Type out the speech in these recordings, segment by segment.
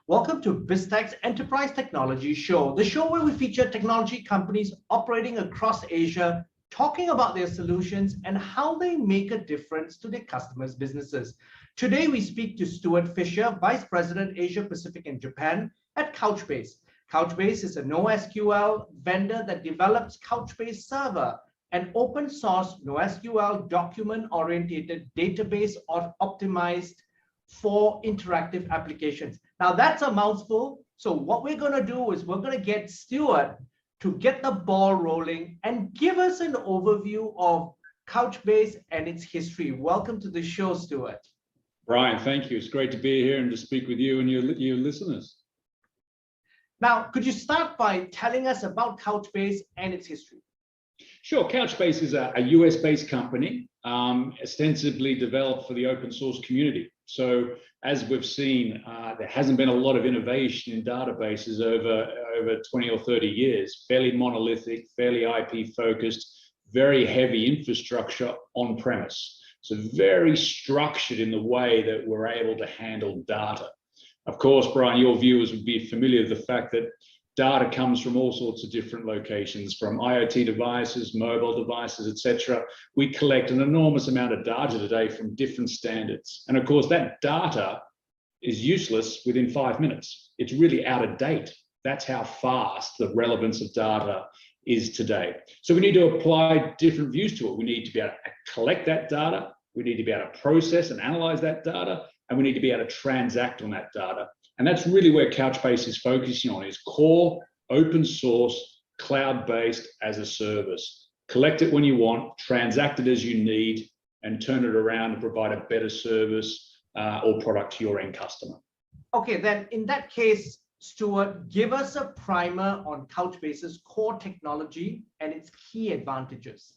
Welcome to Biztech's Enterprise Technology Show, the show where we feature technology companies operating across Asia, talking about their solutions and how they make a difference to their customers' businesses. Today, we speak to Stuart Fisher, Vice President, Asia Pacific and Japan at Couchbase. Couchbase is a NoSQL vendor that develops Couchbase Server, an open source NoSQL document-oriented database optimized for interactive applications. Now that's a mouthful. So what we're going to do is we're going to get Stuart to get the ball rolling and give us an overview of Couchbase and its history. Welcome to the show, Stuart. Brian, thank you. It's great to be here and to speak with you and your listeners. Now, could you start by telling us about Couchbase and its history? Sure. Couchbase is a US-based company, ostensibly developed for the open source community. So as we've seen, there hasn't been a lot of innovation in databases over 20 or 30 years, fairly monolithic, fairly IP focused, very heavy infrastructure on premise. So very structured in the way that we're able to handle data. Of course, Brian, your viewers would be familiar with the fact that data comes from all sorts of different locations, from IoT devices, mobile devices, etc. We collect an enormous amount of data today from different standards. And of course, that data is useless within 5 minutes. It's really out of date. That's how fast the relevance of data is today. So we need to apply different views to it. We need to be able to collect that data. We need to be able to process and analyze that data. And we need to be able to transact on that data. And that's really where Couchbase is focusing on, is core, open source, cloud-based as a service. Collect it when you want, transact it as you need, and turn it around and provide a better service or product to your end customer. Okay, then in that case, Stuart, give us a primer on Couchbase's core technology and its key advantages.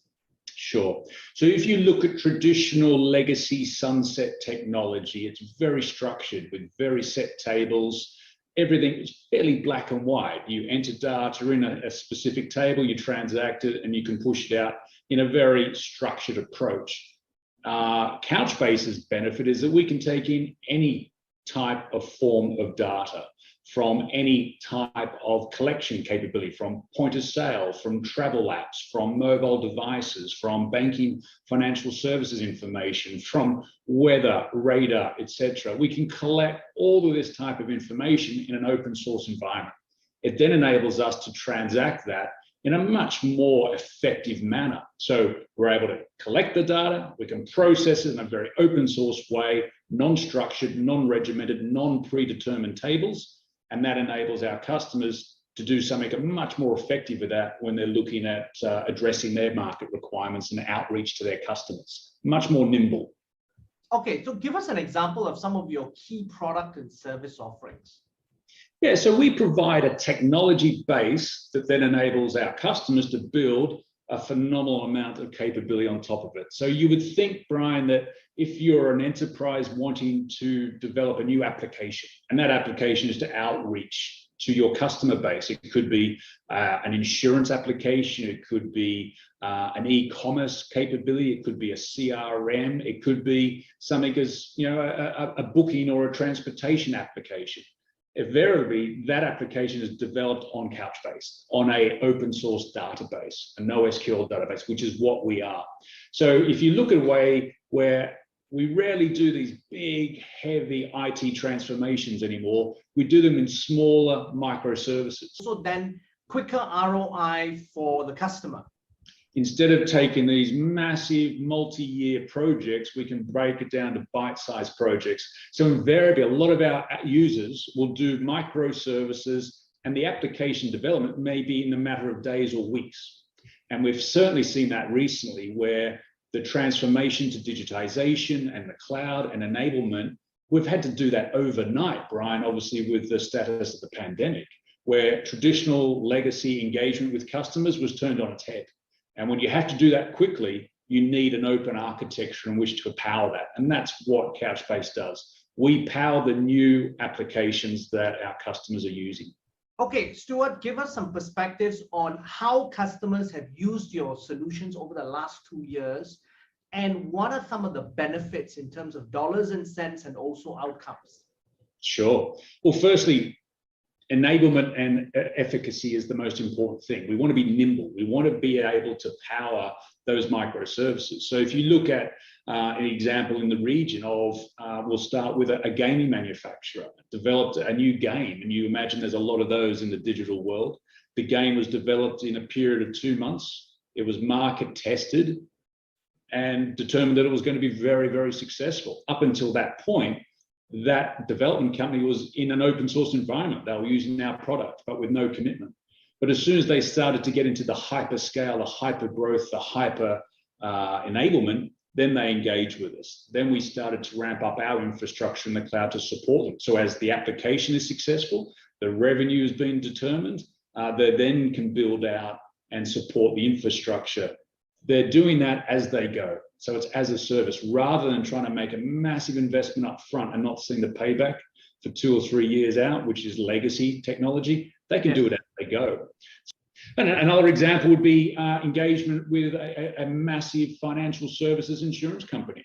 Sure. So if you look at traditional legacy sunset technology, it's very structured with very set tables. Everything is fairly black and white. You enter data in a specific table, you transact it, and you can push it out in a very structured approach. Couchbase's benefit is that we can take in any type of form of data from any type of collection capability, from point of sale, from travel apps, from mobile devices, from banking, financial services information, from weather, radar, etc. We can collect all of this type of information in an open source environment. It then enables us to transact that in a much more effective manner. So we're able to collect the data, we can process it in a very open source way, non-structured, non-regimented, non-predetermined tables. And that enables our customers to do something much more effective with that when they're looking at addressing their market requirements and outreach to their customers. Much more nimble. Okay, so give us an example of some of your key product and service offerings. Yeah, so we provide a technology base that then enables our customers to build a phenomenal amount of capability on top of it. So you would think, Brian, that if you're an enterprise wanting to develop a new application, and that application is to outreach to your customer base, it could be an insurance application, it could be an e-commerce capability, it could be a CRM, it could be something as, a booking or a transportation application. Invariably, that application is developed on Couchbase, on an open source database, a NoSQL database, which is what we are. So if you look at a way where we rarely do these big, heavy IT transformations anymore, we do them in smaller microservices. So then quicker ROI for the customer. Instead of taking these massive multi-year projects, we can break it down to bite-sized projects. So invariably, a lot of our users will do microservices, and the application development may be in a matter of days or weeks. And we've certainly seen that recently, where the transformation to digitization and the cloud and enablement, we've had to do that overnight, Brian, obviously with the status of the pandemic, where traditional legacy engagement with customers was turned on its head. And when you have to do that quickly, you need an open architecture in which to power that. And that's what Couchbase does. We power the new applications that our customers are using. Okay, Stuart, give us some perspectives on how customers have used your solutions over the last 2 years, and what are some of the benefits in terms of dollars and cents and also outcomes? Sure. Well, firstly, enablement and efficacy is the most important thing. We want to be nimble. We want to be able to power those microservices. So if you look at an example in the region of, we'll start with a gaming manufacturer, developed a new game, and you imagine there's a lot of those in the digital world. The game was developed in a period of 2 months. It was market tested and determined that it was going to be very, very successful. Up until that point, that development company was in an open source environment. They were using our product, but with no commitment. But as soon as they started to get into the hyper scale, the hyper growth, the hyper enablement, then they engaged with us. Then we started to ramp up our infrastructure in the cloud to support them. So as the application is successful, the revenue has been determined, they then can build out and support the infrastructure. They're doing that as they go. So it's as a service, rather than trying to make a massive investment up front and not seeing the payback for 2 or 3 years out, which is legacy technology. They can do it as they go. And another example would be engagement with a massive financial services insurance company.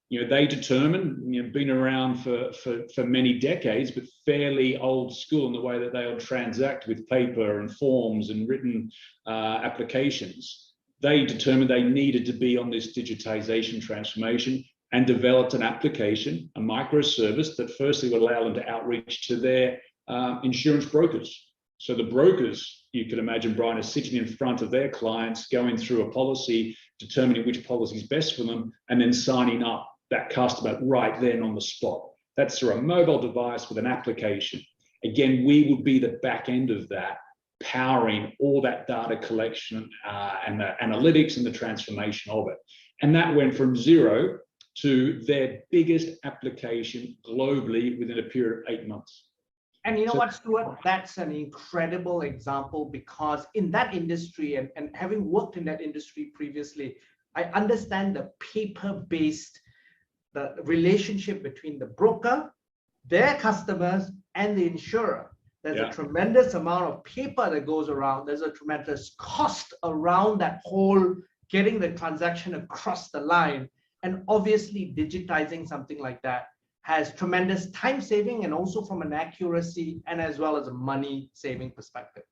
You know, they determine, you know, been around for many decades, but fairly old school in the way that they'll transact with paper and forms and written applications. They determined they needed to be on this digitization transformation and developed an application, a microservice that firstly would allow them to outreach to their insurance brokers. So the brokers, you could imagine, Brian, are sitting in front of their clients, going through a policy, determining which policy is best for them, and then signing up that customer right then on the spot. That's through a mobile device with an application. Again, we would be the back end of that, powering all that data collection and the analytics and the transformation of it. And that went from 0 to their biggest application globally within a period of 8 months. And you know what, Stuart, that's an incredible example, because in that industry, and having worked in that industry previously, I understand the paper-based, the relationship between the broker, their customers, and the insurer. There's a tremendous amount of paper that goes around. There's a tremendous cost around that whole getting the transaction across the line. And obviously digitizing something like that has tremendous time saving, and also from an accuracy and as well as a money saving perspective.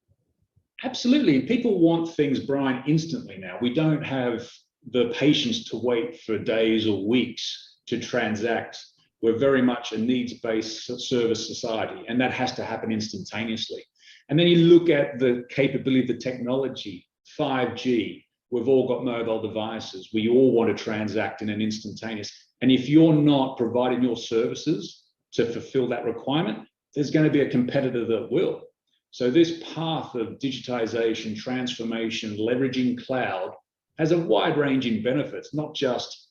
Absolutely. People want things, Brian, instantly now. We don't have the patience to wait for days or weeks to transact. We're very much a needs-based service society, and that has to happen instantaneously. And then you look at the capability of the technology, 5G, we've all got mobile devices. We all want to transact in an instantaneous. And if you're not providing your services to fulfill that requirement, there's going to be a competitor that will. So this path of digitization, transformation, leveraging cloud has a wide range in benefits, not just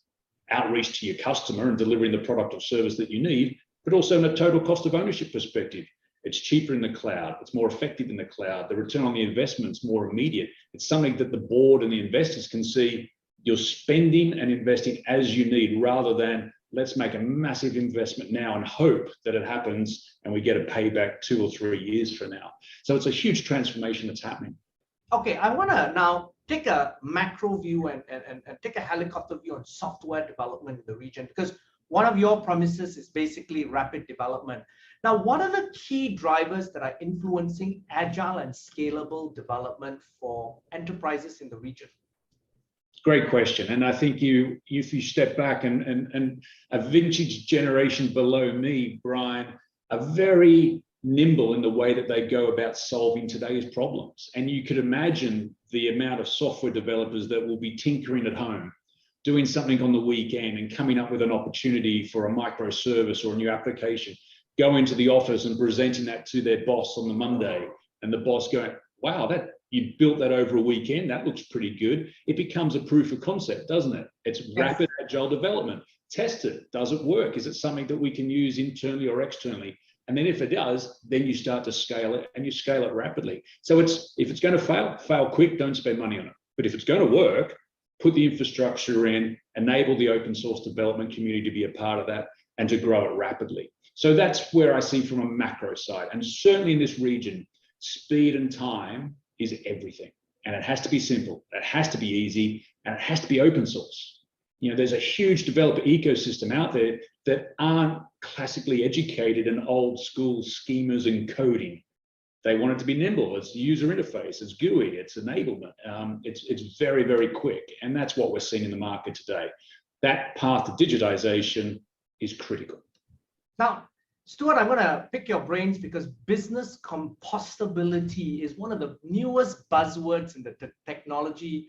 outreach to your customer and delivering the product or service that you need, but also in a total cost of ownership perspective. It's cheaper in the cloud, it's more effective in the cloud, the return on the investment is more immediate. It's something that the board and the investors can see you're spending and investing as you need, rather than let's make a massive investment now and hope that it happens and we get a payback 2 or 3 years from now. So it's a huge transformation that's happening. Okay, I want to now take a macro view and take a helicopter view on software development in the region, because one of your promises is basically rapid development. Now, what are the key drivers that are influencing agile and scalable development for enterprises in the region? Great question. And I think if you step back and a vintage generation below me, Brian, are very nimble in the way that they go about solving today's problems. And you could imagine the amount of software developers that will be tinkering at home, doing something on the weekend and coming up with an opportunity for a microservice or a new application, going to the office and presenting that to their boss on the Monday, and the boss going, wow, that you built that over a weekend, that looks pretty good. It becomes a proof of concept, doesn't it? It's rapid agile development. Test it. Does it work? Is it something that we can use internally or externally? And then if it does, then you start to scale it, and you scale it rapidly. So if it's going to fail quick, don't spend money on it. But if it's going to work, put the infrastructure in, enable the open source development community to be a part of that, and to grow it rapidly. So that's where I see from a macro side. And certainly in this region, speed and time is everything. And it has to be simple, it has to be easy, and it has to be open source. There's a huge developer ecosystem out there that aren't classically educated in old school schemas and coding. They want it to be nimble. It's user interface, it's GUI, it's enablement. It's very, very quick. And that's what we're seeing in the market today. That path to digitization is critical. Now, Stuart, I'm going to pick your brains because business compostability is one of the newest buzzwords in the technology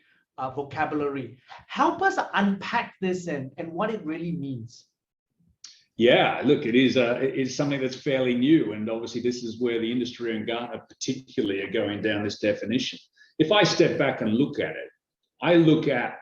vocabulary. Help us unpack this and what it really means. Yeah, look, it is something that's fairly new, and obviously this is where the industry and Gartner particularly are going down this definition. If I step back and look at it, I look at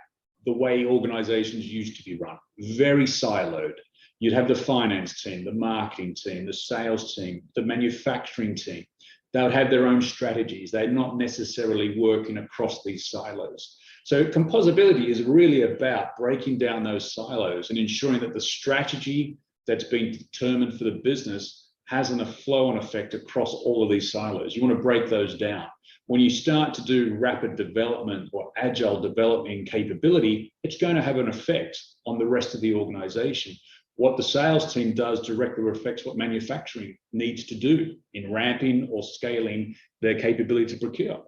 the way organizations used to be run, very siloed. You'd have the finance team, the marketing team, the sales team, the manufacturing team. They would have their own strategies. They're not necessarily working across these silos. So composability is really about breaking down those silos and ensuring that the strategy that's been determined for the business has a flow-on effect across all of these silos. You want to break those down. When you start to do rapid development or agile development capability, it's going to have an effect on the rest of the organization. What the sales team does directly affects what manufacturing needs to do in ramping or scaling their capability to procure.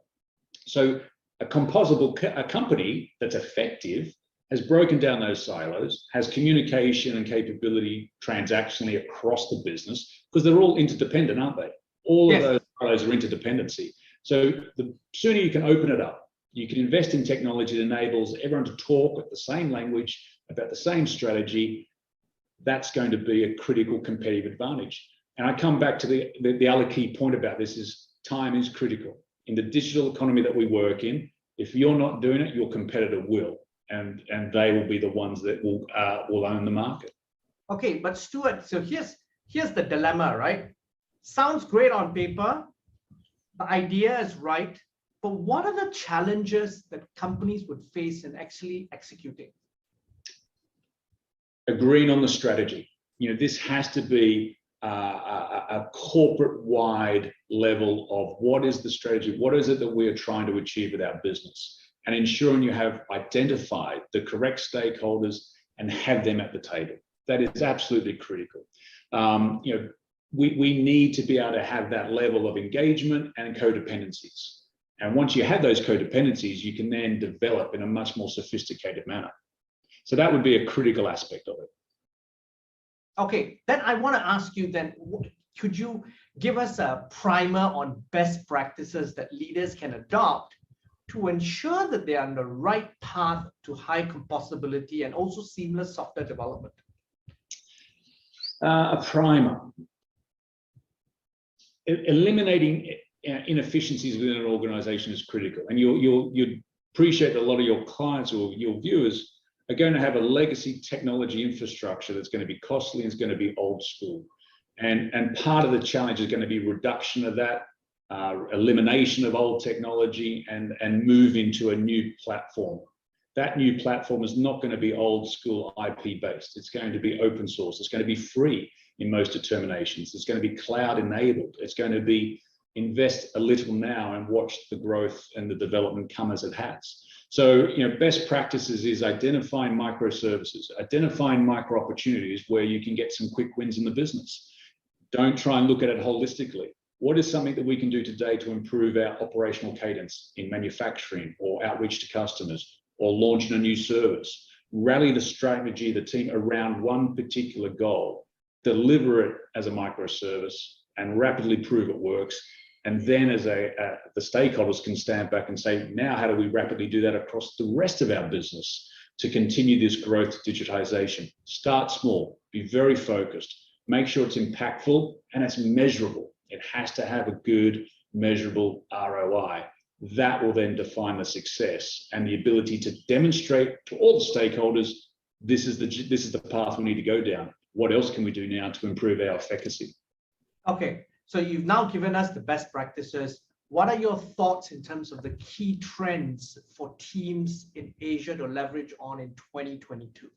So a company that's effective has broken down those silos, has communication and capability transactionally across the business, because they're all interdependent, aren't they? All of those silos are interdependency. So the sooner you can open it up, you can invest in technology that enables everyone to talk with the same language, about the same strategy. That's going to be a critical competitive advantage. And I come back to the other key point about this is time is critical. In the digital economy that we work in, if you're not doing it, your competitor will. And they will be the ones that will own the market. Okay, but Stuart, so here's the dilemma, right? Sounds great on paper. The idea is right, but what are the challenges that companies would face in actually executing? Agreeing on the strategy. This has to be a corporate-wide level of what is the strategy, what is it that we are trying to achieve with our business, and ensuring you have identified the correct stakeholders and have them at the table. That is absolutely critical. We need to be able to have that level of engagement and codependencies. And once you have those codependencies, you can then develop in a much more sophisticated manner. So that would be a critical aspect of it. Okay, then I want to ask you then, could you give us a primer on best practices that leaders can adopt to ensure that they are on the right path to high composability and also seamless software development? A primer. Eliminating inefficiencies within an organization is critical. And you'll appreciate that a lot of your clients or your viewers are going to have a legacy technology infrastructure that's going to be costly and it's going to be old school. And part of the challenge is going to be reduction of that, elimination of old technology and move into a new platform. That new platform is not going to be old school IP based. It's going to be open source. It's going to be free in most determinations. It's going to be cloud enabled. It's going to be invest a little now and watch the growth and the development come as it has. So, best practices is identifying microservices, identifying micro opportunities where you can get some quick wins in the business. Don't try and look at it holistically. What is something that we can do today to improve our operational cadence in manufacturing or outreach to customers or launching a new service? Rally the strategy, the team around one particular goal, deliver it as a microservice and rapidly prove it works. And then as the stakeholders can stand back and say, now how do we rapidly do that across the rest of our business to continue this growth digitization? Start small, be very focused, make sure it's impactful and it's measurable. It has to have a good measurable ROI. That will then define the success and the ability to demonstrate to all the stakeholders, this is the path we need to go down. What else can we do now to improve our efficacy? Okay. So you've now given us the best practices. What are your thoughts in terms of the key trends for teams in Asia to leverage on in 2022?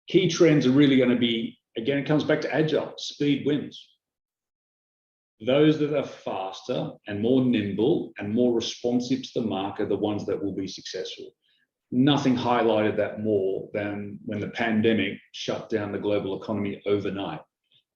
Key trends are really going to be, again, it comes back to agile, speed wins. Those that are faster and more nimble and more responsive to the market are the ones that will be successful. Nothing highlighted that more than when the pandemic shut down the global economy overnight.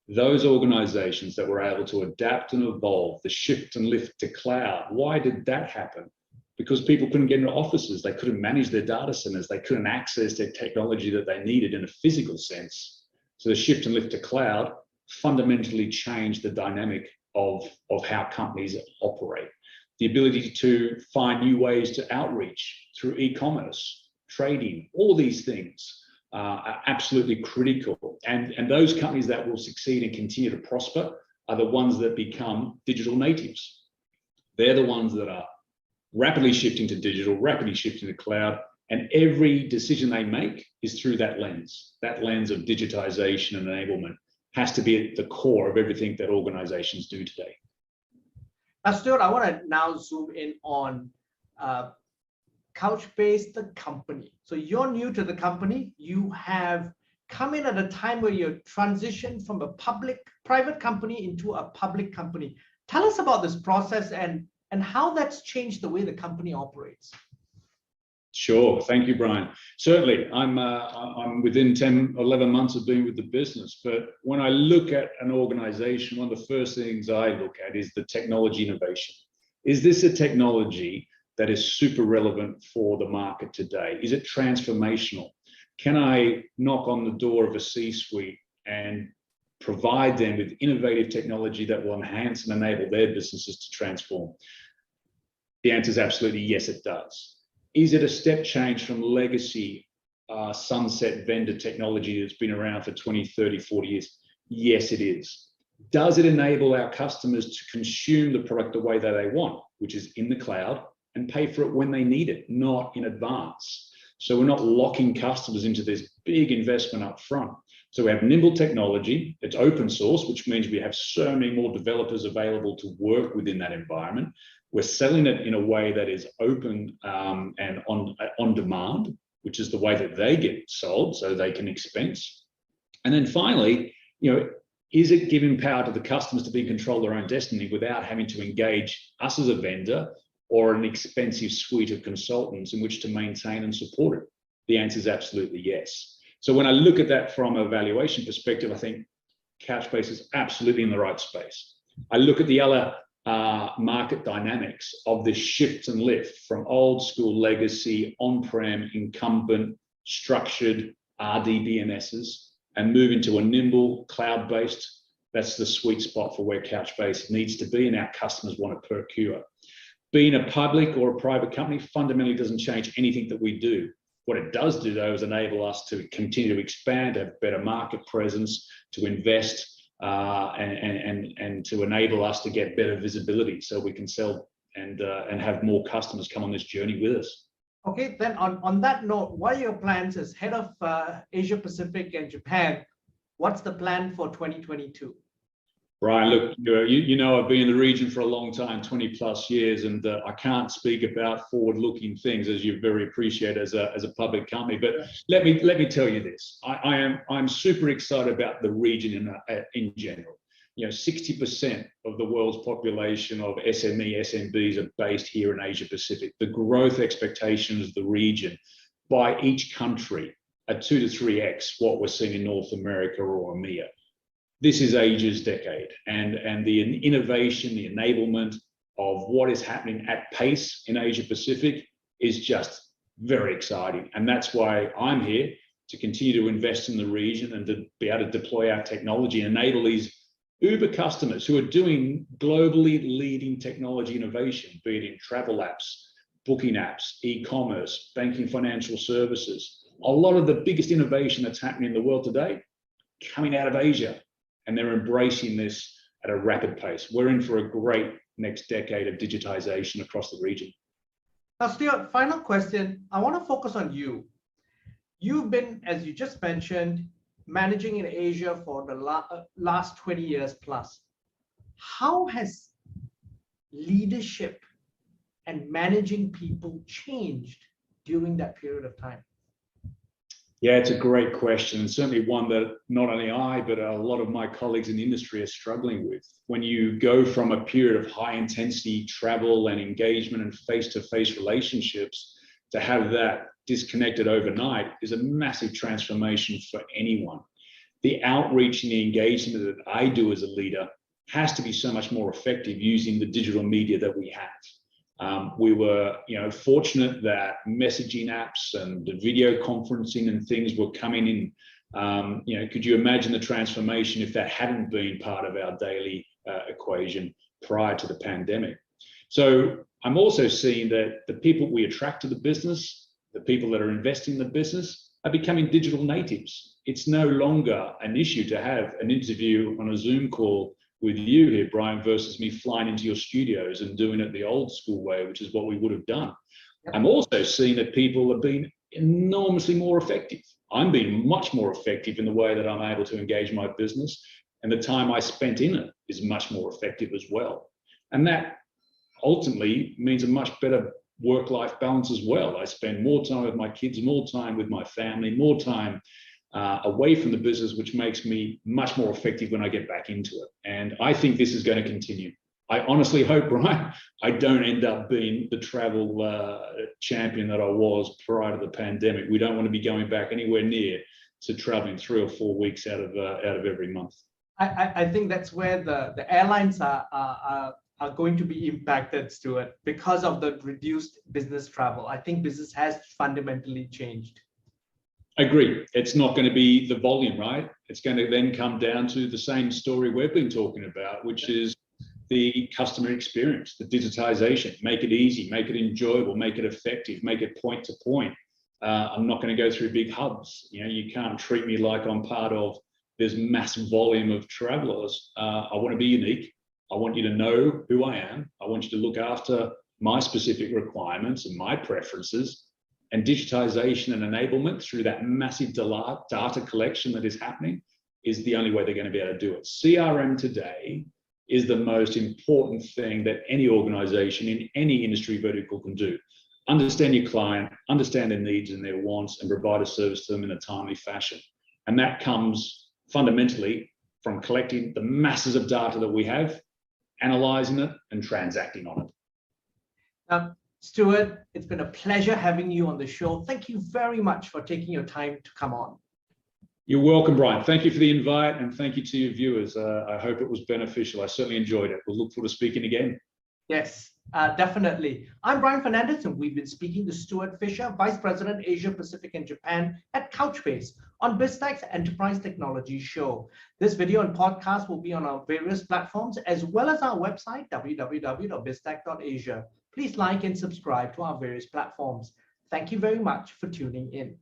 Those organizations that were able to adapt and evolve, the shift and lift to cloud, why did that happen? Because people couldn't get into offices, they couldn't manage their data centers, they couldn't access their technology that they needed in a physical sense. So the shift and lift to cloud fundamentally changed the dynamic of how companies operate. The ability to find new ways to outreach through e-commerce, trading, all these things are absolutely critical. And those companies that will succeed and continue to prosper are the ones that become digital natives. They're the ones that are rapidly shifting to digital, rapidly shifting to cloud, and every decision they make is through that lens of digitization and enablement has to be at the core of everything that organizations do today. Now, Stuart, I want to now zoom in on Couchbase, the company. So you're new to the company. You have come in at a time where you're transitioned from a private company into a public company. Tell us about this process and how that's changed the way the company operates. Sure. Thank you, Brian. Certainly, I'm within 10, 11 months of being with the business, but when I look at an organization, one of the first things I look at is the technology innovation. Is this a technology that is super relevant for the market today? Is it transformational? Can I knock on the door of a C-suite and provide them with innovative technology that will enhance and enable their businesses to transform? The answer is absolutely yes, it does. Is it a step change from legacy sunset vendor technology that's been around for 20, 30, 40 years? Yes, it is. Does it enable our customers to consume the product the way that they want, which is in the cloud, and pay for it when they need it, not in advance? So we're not locking customers into this big investment up front. So we have nimble technology, it's open source, which means we have so many more developers available to work within that environment. We're selling it in a way that is open and on demand, which is the way that they get sold so they can expense. And then finally, is it giving power to the customers to be in control of their own destiny without having to engage us as a vendor or an expensive suite of consultants in which to maintain and support it? The answer is absolutely yes. So when I look at that from a valuation perspective, I think Couchbase is absolutely in the right space. I look at the other market dynamics of this shift and lift from old school legacy, on-prem, incumbent, structured RDBMSs and move into a nimble cloud-based. That's the sweet spot for where Couchbase needs to be and our customers want to procure. Being a public or a private company fundamentally doesn't change anything that we do. What it does do, though, is enable us to continue to expand, have better market presence, to invest, and to enable us to get better visibility so we can sell and have more customers come on this journey with us. Okay, then on that note, what are your plans as head of Asia Pacific and Japan? What's the plan for 2022? Brian, look, I've been in the region for a long time, 20 plus years, and I can't speak about forward-looking things, as you very appreciate as a public company. But let me tell you this: I'm super excited about the region in general. 60% of the world's population of SMBs are based here in Asia Pacific. The growth expectations of the region by each country are 2 to 3x what we're seeing in North America or EMEA. This is Asia's decade, and the innovation, the enablement of what is happening at pace in Asia Pacific is just very exciting. And that's why I'm here, to continue to invest in the region and to be able to deploy our technology and enable these Uber customers who are doing globally leading technology innovation, be it in travel apps, booking apps, e-commerce, banking, financial services. A lot of the biggest innovation that's happening in the world today coming out of Asia. And they're embracing this at a rapid pace. We're in for a great next decade of digitization across the region. Now, Stuart, final question. I want to focus on you. You've been, as you just mentioned, managing in Asia for the last 20 years plus. How has leadership and managing people changed during that period of time? Yeah, it's a great question, and certainly one that not only I, but a lot of my colleagues in the industry are struggling with. When you go from a period of high intensity travel and engagement and face-to-face relationships to have that disconnected overnight is a massive transformation for anyone. The outreach and the engagement that I do as a leader has to be so much more effective using the digital media that we have. We were, fortunate that messaging apps and the video conferencing and things were coming in. Could you imagine the transformation if that hadn't been part of our daily equation prior to the pandemic? So I'm also seeing that the people we attract to the business, the people that are investing in the business, are becoming digital natives. It's no longer an issue to have an interview on a Zoom call with you here, Brian, versus me flying into your studios and doing it the old school way, which is what we would have done. I'm also seeing that people are being enormously more effective. I'm being much more effective in the way that I'm able to engage my business, and the time I spent in it is much more effective as well. And that ultimately means a much better work-life balance as well. I spend more time with my kids, more time with my family, more time away from the business, which makes me much more effective when I get back into it. And I think this is going to continue. I honestly hope, Brian, I don't end up being the travel champion that I was prior to the pandemic. We don't want to be going back anywhere near to traveling 3 or 4 weeks out of every month. I think that's where the airlines are going to be impacted, Stuart, because of the reduced business travel. I think business has fundamentally changed. I agree. It's not going to be the volume, right? It's going to then come down to the same story we've been talking about, which is the customer experience, the digitization. Make it easy, make it enjoyable, make it effective, make it point to point. I'm not going to go through big hubs. You can't treat me like I'm part of this massive volume of travelers. I want to be unique. I want you to know who I am. I want you to look after my specific requirements and my preferences. And digitization and enablement through that massive data collection that is happening is the only way they're going to be able to do it. CRM today is the most important thing that any organization in any industry vertical can do. Understand your client, understand their needs and their wants, and provide a service to them in a timely fashion. And that comes fundamentally from collecting the masses of data that we have, analyzing it, and transacting on it. Stuart, it's been a pleasure having you on the show. Thank you very much for taking your time to come on. You're welcome, Brian. Thank you for the invite, and thank you to your viewers. I hope it was beneficial. I certainly enjoyed it. We'll look forward to speaking again. Yes, definitely. I'm Brian Fernandez, and we've been speaking to Stuart Fisher, Vice President, Asia Pacific and Japan at Couchbase on Biztech's Enterprise Technology Show. This video and podcast will be on our various platforms, as well as our website, www.biztech.asia. Please like and subscribe to our various platforms. Thank you very much for tuning in.